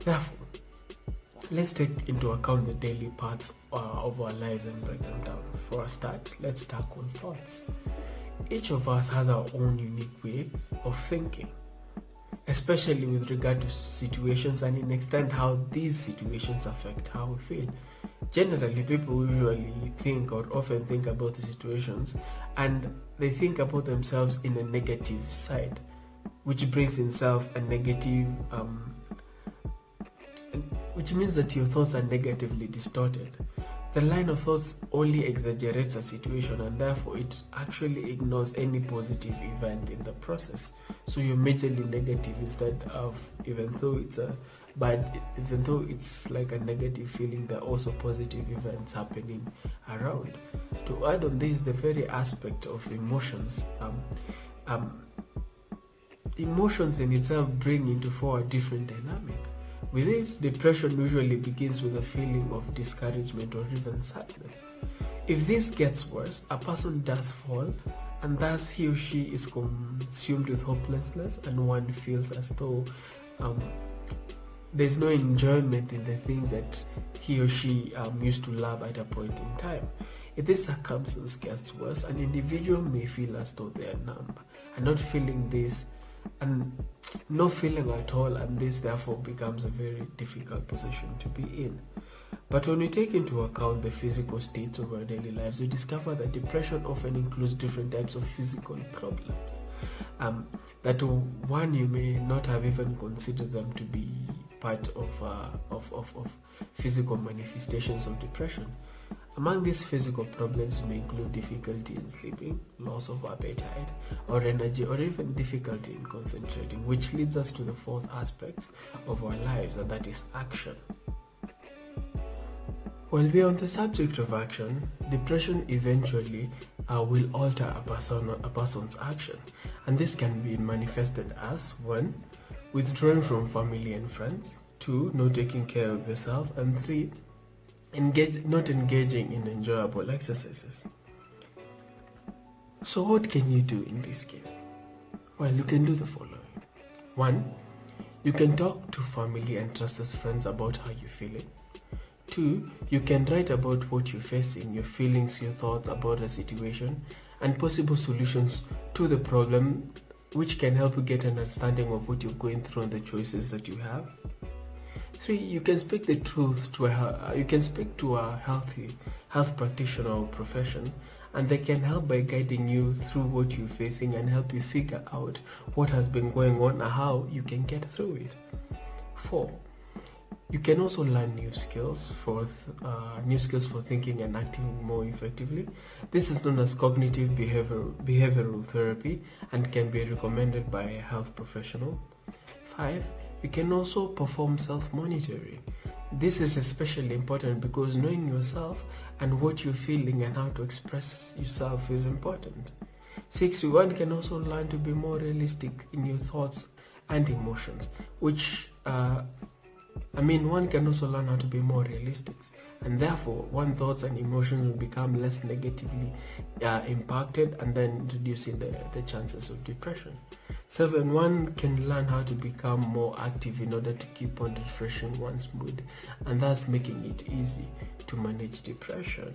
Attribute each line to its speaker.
Speaker 1: Therefore, let's take into account the daily parts of our lives and break them down. For a start, let's tackle thoughts. Each of us has our own unique way of thinking, especially with regard to situations and in extent how these situations affect how we feel. Generally, people usually think or often think about the situations and they think about themselves in a negative side, which brings in itself a negative, which means that your thoughts are negatively distorted. The line of thoughts only exaggerates a situation and therefore it actually ignores any positive event in the process. So you're majorly negative instead of, even though it's like a negative feeling, there are also positive events happening around. To add on this, the very aspect of emotions, emotions in itself bring into fore a different dynamic. With this, depression usually begins with a feeling of discouragement or even sadness. If this gets worse, a person does fall, and thus he or she is consumed with hopelessness, and one feels as though there's no enjoyment in the things that he or she used to love at a point in time. If this circumstance gets worse, an individual may feel as though they are numb and not feeling this and no feeling at all, and this therefore becomes a very difficult position to be in. But when we take into account the physical states of our daily lives, we discover that depression often includes different types of physical problems that one you may not have even considered them to be part of physical manifestations of depression. Among these physical problems may include difficulty in sleeping, loss of appetite or energy, or even difficulty in concentrating, which leads us to the fourth aspect of our lives, and that is action. While we are on the subject of action, depression eventually will alter a person's action, and this can be manifested as 1. Withdrawing from family and friends, 2. Not taking care of yourself, and 3. Not engaging in enjoyable exercises. So what can you do in this case? Well, you can do the following. 1. You can talk to family and trusted friends about how you're feeling. 2. You can write about what you're facing, your feelings, your thoughts about a situation, and possible solutions to the problem, which can help you get an understanding of what you're going through and the choices that you have. 3. You can speak the truth to a health practitioner or profession, and they can help by guiding you through what you're facing and help you figure out what has been going on and how you can get through it. 4. You can also learn new skills for thinking and acting more effectively. This is known as cognitive behavioral therapy and can be recommended by a health professional. 5. You can also perform self-monitoring. This is especially important because knowing yourself and what you're feeling and how to express yourself is important. 6. One can also learn to be more realistic in your thoughts and emotions, one can also learn how to be more realistic, and therefore one's thoughts and emotions will become less negatively impacted, and then reducing the chances of depression. 7. One can learn how to become more active in order to keep on refreshing one's mood, and thus making it easy to manage depression.